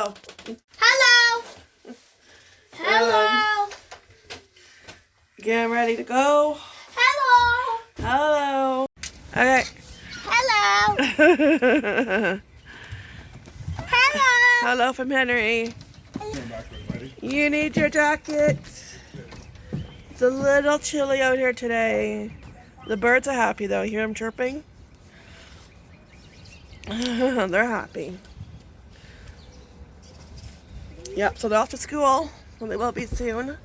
hello. Hello. Hello. Getting ready to go. Hello. Hello. Okay. Hello. Hello. Hello from Henry. You need your jacket. It's a little chilly out here today. The birds are happy though. You hear them chirping? They're happy. Yep, so they're off to school. Well, they will be soon.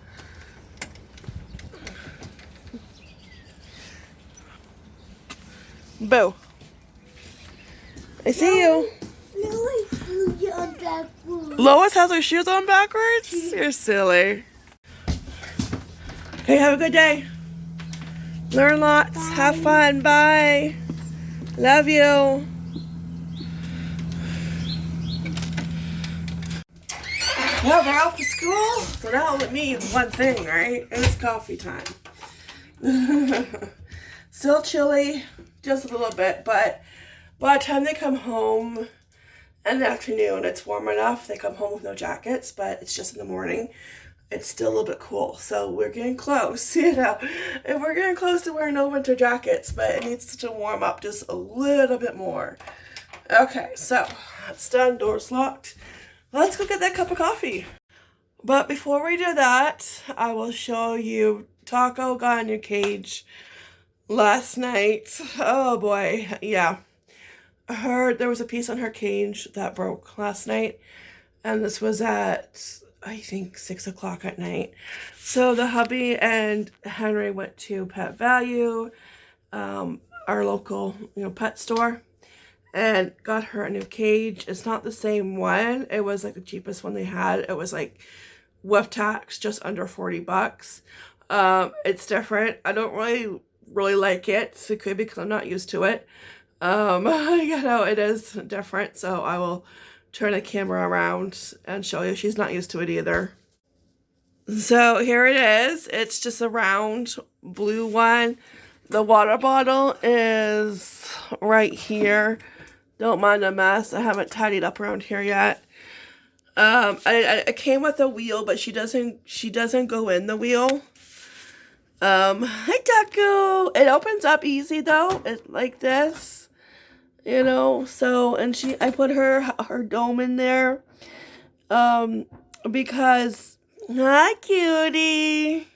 Boo. I see you. Lois has her shoes on backwards? You're silly. Okay, have a good day. Learn lots. Bye. Have fun. Bye. Love you. Well, they're off to school, so that only means one thing, right? It's coffee time. Still chilly, just a little bit, but by the time they come home in the afternoon, it's warm enough. They come home with no jackets, but it's just in the morning. It's still a little bit cool, so we're getting close, you know. And we're getting close to wearing no winter jackets, but it needs to warm up just a little bit more. Okay, so that's done. Door's locked. Let's go get that cup of coffee. But before we do that, I will show you Taco got in your cage last night. Oh boy, yeah. There was a piece on her cage that broke last night, and this was at, I think, 6 o'clock at night. So the hubby and Henry went to Pet Value, our local, pet store, and got her a new cage. It's not the same one. It was like the cheapest one they had. It was like with tax just under 40 bucks. It's different. I don't really like it. It could be because I'm not used to it. It is different. So I will turn the camera around and show you. She's not used to it either. So here it is. It's just a round blue one. The water bottle is right here. Don't mind the mess. I haven't tidied up around here yet. I came with a wheel, but she doesn't go in the wheel. Hi Taco. It opens up easy though. It like this. So I put her dome in there. Because hi cutie.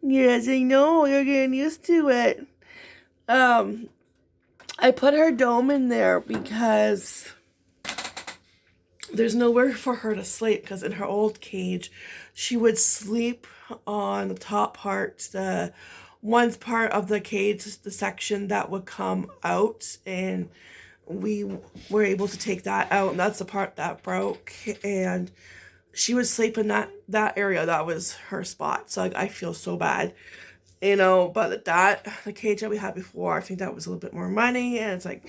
Yes, I know, you're getting used to it. I put her dome in there because there's nowhere for her to sleep, because in her old cage, she would sleep on the top part, the one part of the cage, the section that would come out, and we were able to take that out, and that's the part that broke, and she would sleep in that area. That was her spot, so I feel so bad. But the cage that we had before, I think that was a little bit more money, and it's like,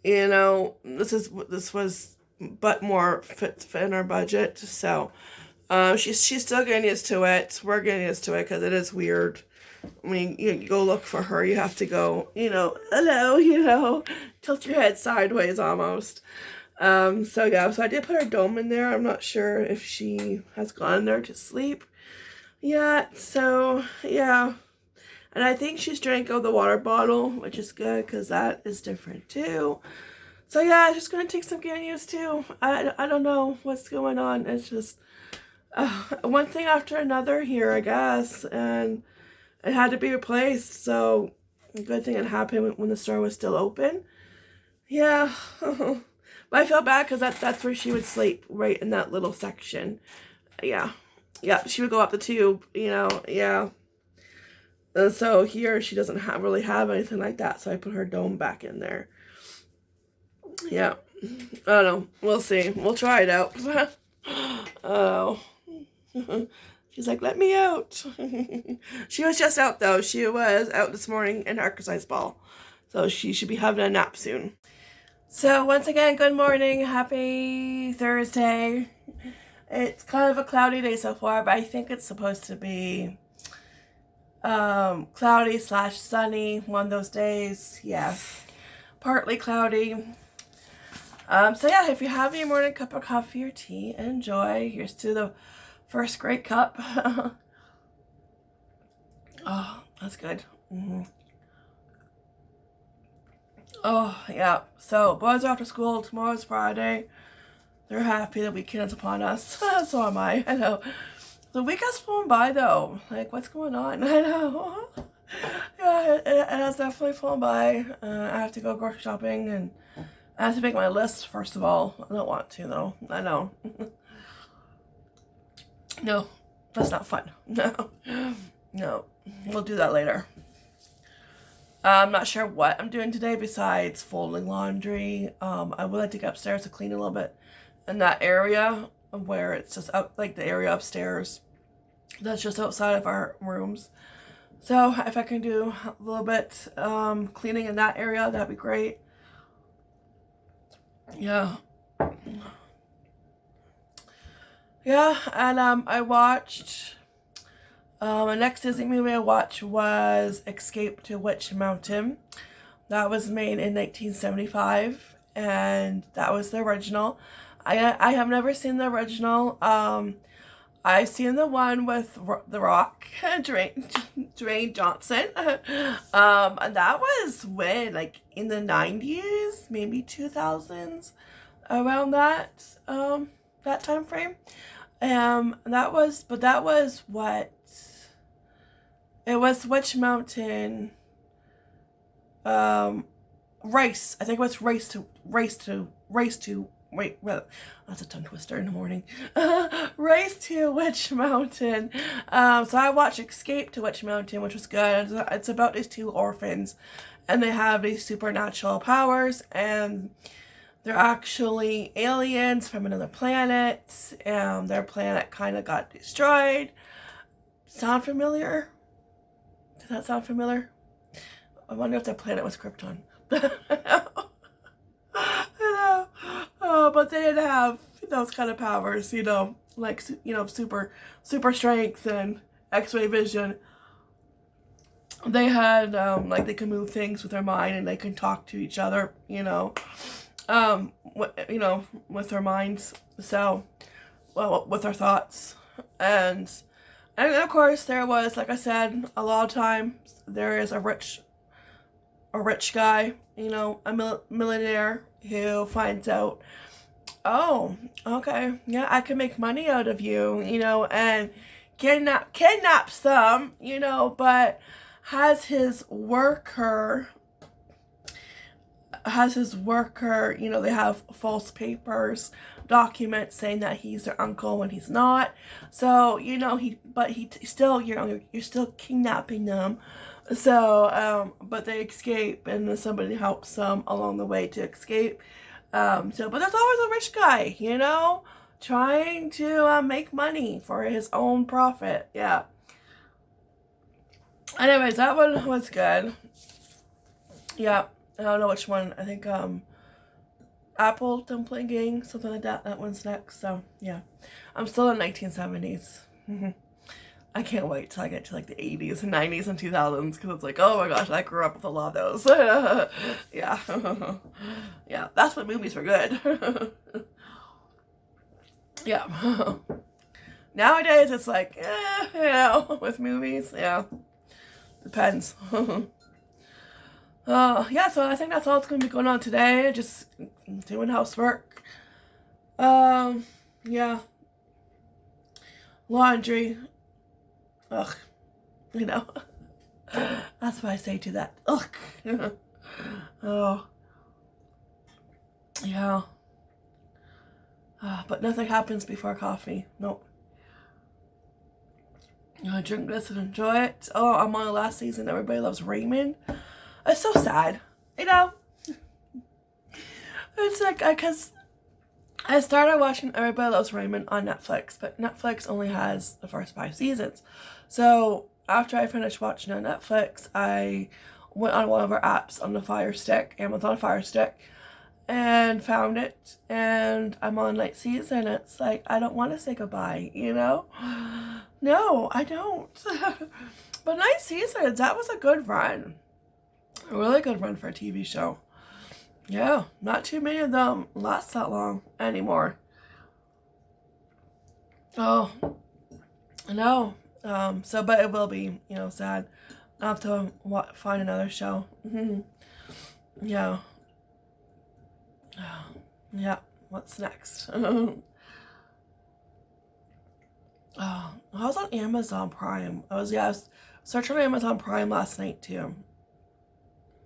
this was but more fit in our budget. So she's still getting used to it. We're getting used to it because it is weird. When you go look for her, you have to go, hello, tilt your head sideways almost. So I did put her dome in there. I'm not sure if she has gone there to sleep yet. So yeah. And I think she's drank out the water bottle, which is good because that is different too. So yeah, it's just going to take some getting used to. I don't know what's going on. It's just one thing after another here, I guess. And it had to be replaced. So a good thing it happened when the store was still open. Yeah. But I feel bad because that's where she would sleep, right in that little section. Yeah. Yeah, she would go up the tube, yeah. And so here she doesn't really have anything like that, so I put her dome back in there. Yeah. I don't know. We'll see. We'll try it out. Oh. She's like, let me out. She was just out, though. She was out this morning in her exercise ball. So she should be having a nap soon. So once again, good morning. Happy Thursday. It's kind of a cloudy day so far, but I think it's supposed to be cloudy / sunny one of those days. Yeah, partly cloudy. So yeah, if you have your morning cup of coffee or tea, enjoy. Here's to the first great cup. Oh, that's good. Oh, yeah. So, boys are off to school. Tomorrow's Friday. They're happy the weekend is upon us. So am I. I know. The week has flown by, though. Like, what's going on? I know. Yeah, it has definitely flown by. I have to go grocery shopping, and I have to make my list, first of all. I don't want to, though. I know. No, that's not fun. No. No. We'll do that later. I'm not sure what I'm doing today besides folding laundry. I would like to get upstairs to clean a little bit in that area where it's just up, like the area upstairs that's just outside of our rooms. So if I can do a little bit cleaning in that area, that'd be great. Yeah. Yeah, and I watched the next Disney movie I watched was Escape to Witch Mountain. That was made in 1975, and that was the original. I have never seen the original. I've seen the one with The Rock, Dwayne Johnson, and that was when, like, in the 90s, maybe 2000s, around that that time frame. That was what. It was Witch Mountain, race. I think it was race to, wait, well, that's a tongue twister in the morning. Race to Witch Mountain. So I watched Escape to Witch Mountain, which was good. It's about these two orphans, and they have these supernatural powers, and they're actually aliens from another planet, and their planet kind of got destroyed. Sound familiar? Does that sound familiar? I wonder if their planet was Krypton. I know. Oh, but they didn't have those kind of powers, you know, like, you know, super strength and X-ray vision. They had, like, they could move things with their mind, and they can talk to each other, you know, with their minds. So, well, with their thoughts. And of course, there was, like I said, a lot of times there is a rich guy, you know, a millionaire who finds out, oh, okay, yeah, I can make money out of you, you know, and kidnaps them, you know, but has his worker, you know, they have false papers, documents saying that he's their uncle when he's not. So, you know, he still, you know, you're still kidnapping them. So, but they escape, and then somebody helps them along the way to escape. But there's always a rich guy, you know, trying to make money for his own profit. Yeah. Anyways, that one was good. Yeah. I don't know which one. I think Apple Dumpling Gang, something like that. That one's next. So yeah, I'm still in 1970s. I can't wait till I get to like the 80s and 90s and 2000s, because it's like, oh my gosh, I grew up with a lot of those. Yeah. Yeah, that's when movies were good. Yeah. Nowadays it's like, you know, with movies, yeah, depends. Yeah, so I think that's all that's going to be going on today. Just doing housework. Yeah. Laundry. Ugh. You know. That's what I say to that. Ugh. Oh. Yeah. But nothing happens before coffee. Nope. I drink this and enjoy it. Oh, I'm on the last season. Everybody Loves Raymond. It's so sad, you know. It's like, because I started watching Everybody Loves Raymond on Netflix, but Netflix only has the first 5 seasons. So after I finished watching on Netflix, I went on one of our apps on the Fire Stick, Amazon Fire Stick, and found it, and I'm on like season. It's like, I don't want to say goodbye, you know. No, I don't. But 9 seasons, that was a good run. A really good run for a TV show. Yeah, not too many of them last that long anymore. Oh, no. So, but it will be, sad. I'll have to find another show. Yeah. Yeah. What's next? Oh, I was on Amazon Prime. I was searching on Amazon Prime last night too.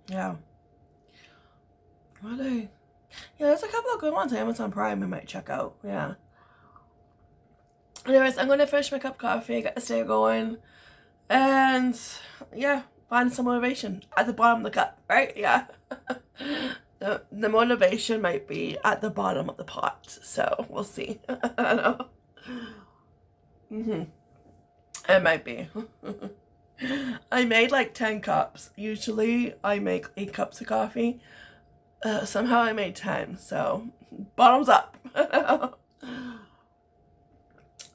Yeah. Yeah, there's a couple of good ones on Amazon Prime I might check out. Yeah. Anyways, I'm going to finish my cup of coffee, get the day going, and yeah, find some motivation at the bottom of the cup, right? Yeah. The motivation might be at the bottom of the pot, so we'll see. I know. It might be. I made like 10 cups. Usually I make 8 cups of coffee. Somehow I made 10, so bottoms up.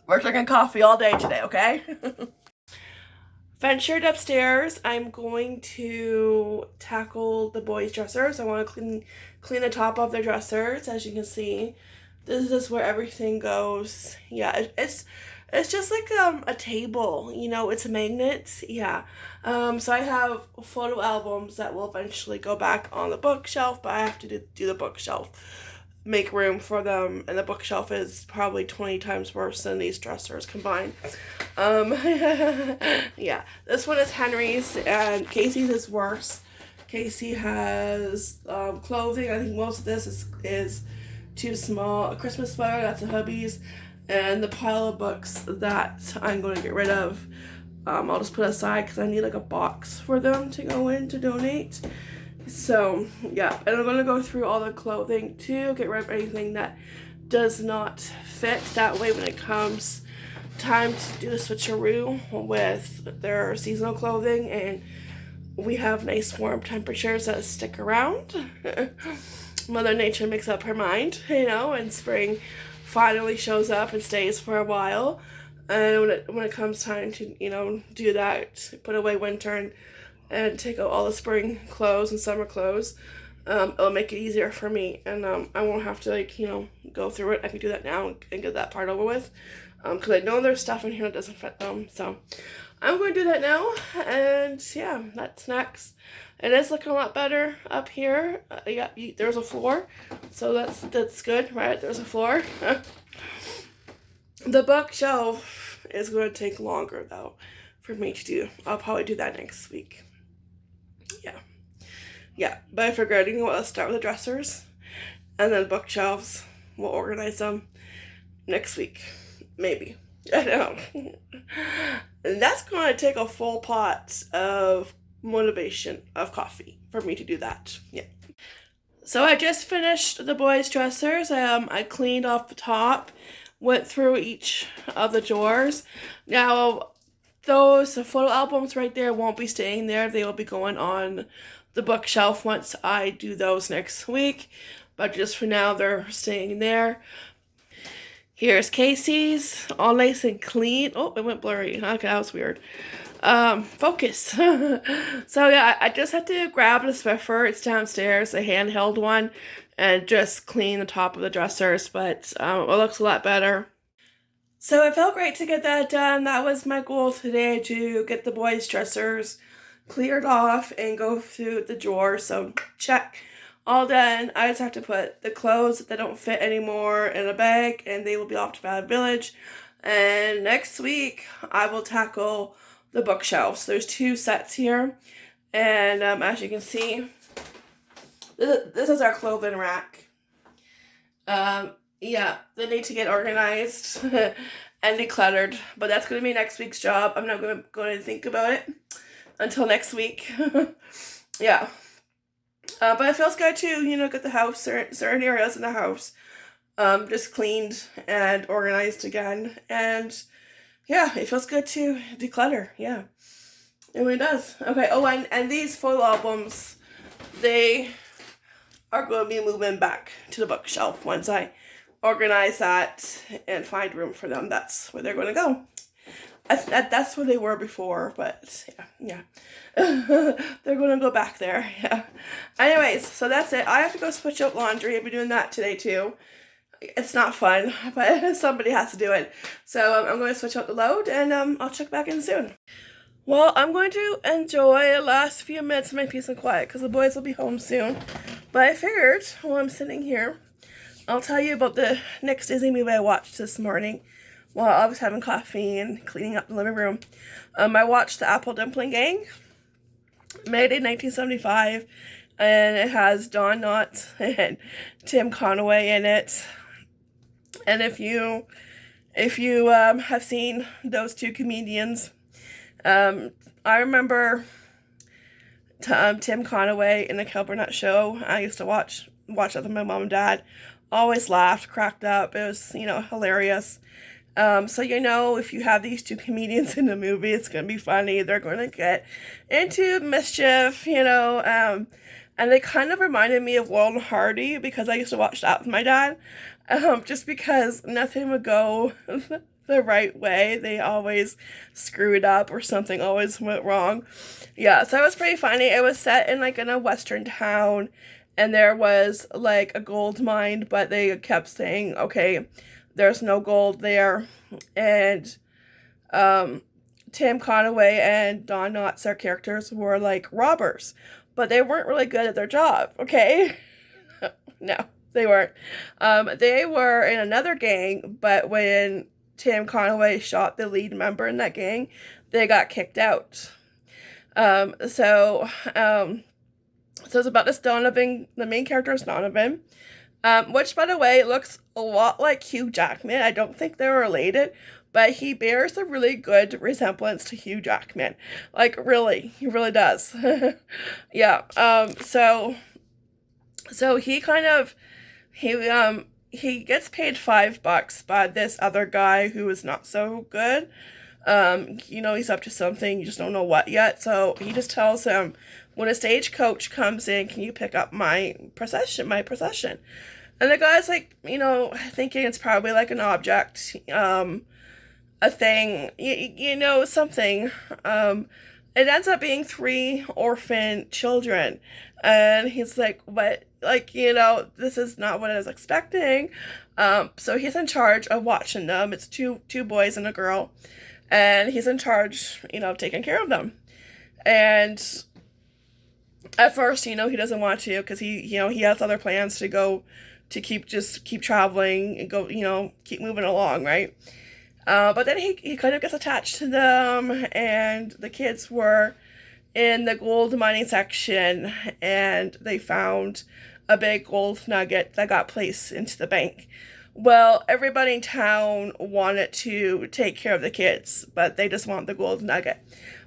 We're drinking coffee all day today, okay? Ventured upstairs. I'm going to tackle the boys' dressers. I want to clean the top of their dressers. As you can see, this is where everything goes. Yeah, it's just like a table, it's a magnet. Yeah. So I have photo albums that will eventually go back on the bookshelf, but I have to do the bookshelf, make room for them, and the bookshelf is probably 20 times worse than these dressers combined. Yeah, this one is Henry's, and Casey's is worse. Casey has clothing. I think most of this is too small. A Christmas sweater, that's a hubby's, and the pile of books that I'm going to get rid of, I'll just put aside because I need like a box for them to go in to donate. So yeah, and I'm going to go through all the clothing too, get rid of anything that does not fit. That way when it comes time to do the switcheroo with their seasonal clothing and we have nice warm temperatures that stick around, Mother Nature makes up her mind, and spring finally shows up and stays for a while. And when it comes time to, do that, put away winter and take out all the spring clothes and summer clothes, it'll make it easier for me. And I won't have to, go through it. I can do that now and get that part over with. Because I know there's stuff in here that doesn't fit them. So I'm going to do that now. And yeah, that's next. It is looking a lot better up here. Yeah, there's a floor. So that's good, right? There's a floor. The bookshelf is going to take longer, though, for me to do. I'll probably do that next week. Yeah, but I figured, let's start with the dressers, and then bookshelves. We'll organize them next week, maybe. I don't know. And that's going to take a full pot of motivation of coffee for me to do that. Yeah. So I just finished the boys' dressers. I cleaned off the top, went through each of the drawers. Now, those photo albums right there won't be staying there. They will be going on the bookshelf once I do those next week. But just for now, they're staying there. Here's Casey's, all nice and clean. Oh, it went blurry. Okay, that was weird. Focus. So yeah, I just had to grab the Swiffer. It's downstairs, a handheld one, and just clean the top of the dressers. But it looks a lot better. So it felt great to get that done. That was my goal today, to get the boys' dressers cleared off and go through the drawers. So check, all done. I just have to put the clothes that don't fit anymore in a bag, and they will be off to Valley Village. And next week I will tackle the bookshelves. There's 2 sets here, and as you can see, this is our clothing rack. Yeah, they need to get organized and decluttered, but that's going to be next week's job. I'm not going to think about it until next week. Yeah. But it feels good to, get the house, certain areas in the house, just cleaned and organized again. And yeah, it feels good to declutter. Yeah, it really does. Okay. Oh, and these photo albums, they are going to be moving back to the bookshelf once I organize that and find room for them. That's where they're going to go. That's where they were before, but yeah. They're going to go back there, yeah. Anyways, so that's it. I have to go switch out laundry. I'll be doing that today, too. It's not fun, but somebody has to do it. So I'm going to switch out the load, and I'll check back in soon. Well, I'm going to enjoy the last few minutes of my peace and quiet, because the boys will be home soon. But I figured, while I'm sitting here, I'll tell you about the next Disney movie I watched this morning while I was having coffee and cleaning up the living room. I watched The Apple Dumpling Gang, made in 1975, and it has Don Knotts and Tim Conaway in it. And if you have seen those two comedians, I remember Tim Conaway in the Cal Burnett Show. I used to watch that with my mom and dad. Always laughed, cracked up. It was, hilarious. So, if you have these two comedians in the movie, it's going to be funny. They're going to get into mischief, and they kind of reminded me of Laurel and Hardy, because I used to watch that with my dad, just because nothing would go the right way. They always screwed up, or something always went wrong. Yeah, so it was pretty funny. It was set in in a western town, and there was a gold mine, but they kept saying, okay, there's no gold there. And Tim Conaway and Don Knotts, their characters, were robbers, but they weren't really good at their job, okay? No, they weren't. They were in another gang, but when Tim Conaway shot the lead member in that gang, they got kicked out. So it's about this Donovan. The main character is Donovan, which, by the way, looks a lot like Hugh Jackman. I don't think they're related, but he bears a really good resemblance to Hugh Jackman. Really, he really does. Yeah. So he he gets paid $5 by this other guy who is not so good. He's up to something, you just don't know what yet. So he just tells him, when a stagecoach comes in, can you pick up my procession? And the guy's thinking it's probably an object, a thing, something. It ends up being 3 orphan children. And he's like, what? This is not what I was expecting. So he's in charge of watching them. It's two boys and a girl. And he's in charge, of taking care of them. And at first, he doesn't want to, because he has other plans to go, to keep traveling and go, keep moving along, right? But then he kind of gets attached to them, and the kids were in the gold mining section, and they found a big gold nugget that got placed into the bank. Well, everybody in town wanted to take care of the kids, but they just want the gold nugget.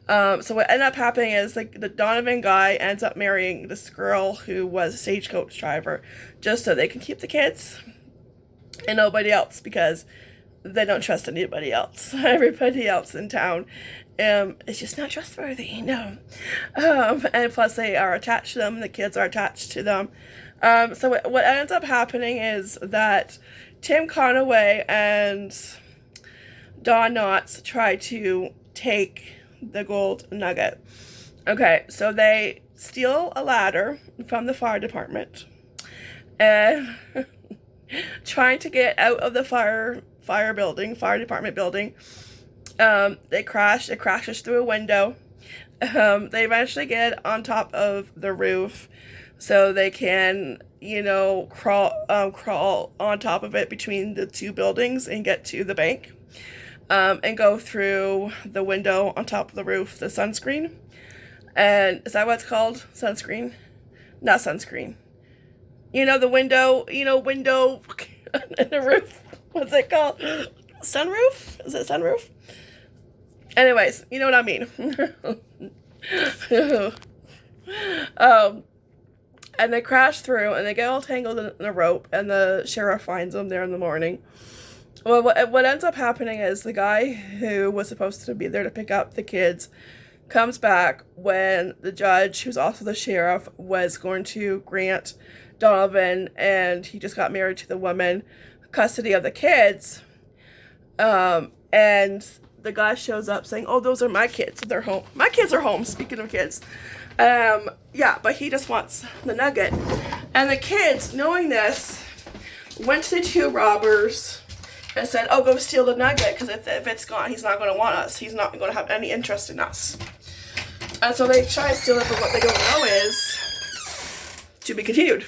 So what ended up happening is the Donovan guy ends up marrying this girl who was a stagecoach driver, just so they can keep the kids and nobody else, because they don't trust anybody else. Everybody else in town is just not trustworthy, no. And plus they are attached to them, the kids are attached to them. So what ends up happening is that Tim Conaway and Don Knotts try to take the gold nugget. Okay, so they steal a ladder from the fire department, and trying to get out of the fire department building, it crashes through a window. They eventually get on top of the roof, so they can, crawl on top of it between the two buildings and get to the bank, and go through the window on top of the roof, the sunscreen. And is that what it's called? Sunscreen? Not sunscreen. The window, window in the roof. What's it called? Sunroof? Is it sunroof? Anyways, you know what I mean. And they crash through, and they get all tangled in the rope, and the sheriff finds them there in the morning. Well, what ends up happening is the guy who was supposed to be there to pick up the kids comes back when the judge, who's also the sheriff, was going to grant Donovan, and he just got married to the woman, custody of the kids. And the guy shows up saying, oh, those are my kids. They're home. My kids are home, speaking of kids. Yeah, but he just wants the nugget. And the kids, knowing this, went to the 2 robbers and said, oh, go steal the nugget, because if it's gone, he's not going to want us. He's not going to have any interest in us. And so they try to steal it, but what they don't know is to be continued.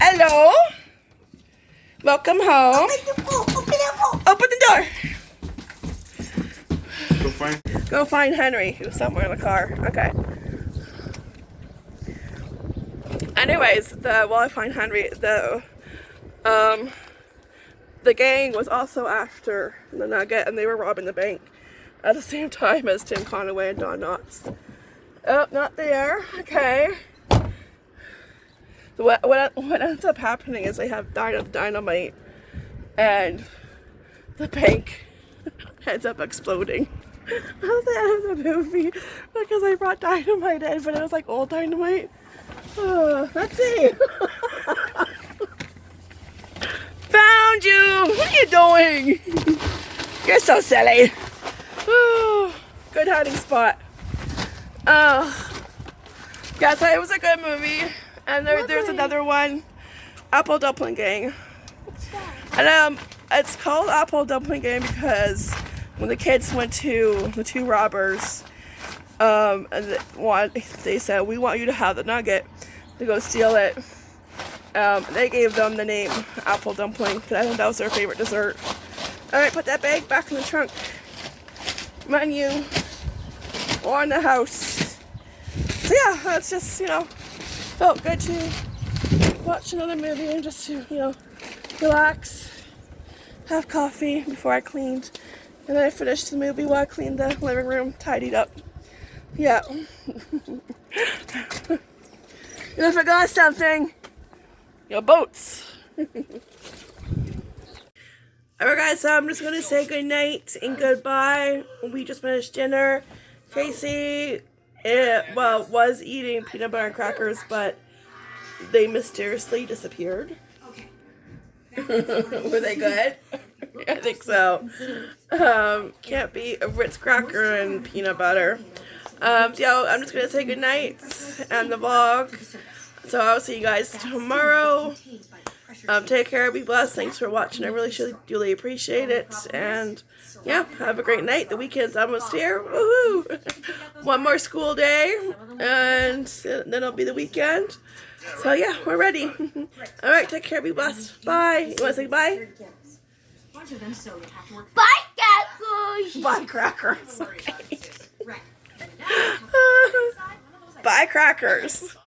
Hello? Welcome home. Open the door. Go find Henry, who's somewhere in the car. Okay. Anyways, while I find Henry, the gang was also after the nugget, and they were robbing the bank at the same time as Tim Conaway and Don Knotts. Oh, not there. Okay. What ends up happening is they have dynamite, and the bank ends up exploding. That was the end of the movie because I brought dynamite in, but it was like old dynamite. Let's see. Found you! What are you doing? You're so silly. Good hiding spot. Yeah, so it was a good movie. And there's another one, Apple Dumpling Gang. And it's called Apple Dumpling Gang because when the kids went to the 2 robbers, and they said, we want you to have the nugget to go steal it. They gave them the name Apple Dumpling because I think that was their favorite dessert. Alright, put that bag back in the trunk. Menu on the house. So yeah, that's just, felt good to watch another movie and just to, relax, have coffee before I cleaned. And then I finished the movie while I cleaned the living room, tidied up. Yeah. And I forgot something. Your boats. Alright guys, so I'm just going to say good night and goodbye. We just finished dinner. Casey, was eating peanut butter and crackers, but they mysteriously disappeared. Were they good? I think so. Can't beat a Ritz cracker and peanut butter. So I'm just going to say good night and the vlog. So I'll see you guys tomorrow. Take care, be blessed. Thanks for watching. I really appreciate it. And yeah, have a great night. The weekend's almost here. Woohoo! One more school day, and then it'll be the weekend. So yeah, we're ready. All right, take care, be blessed. Bye. You want to say bye? Bye, crackers. Bye, crackers. Okay. Bye, crackers.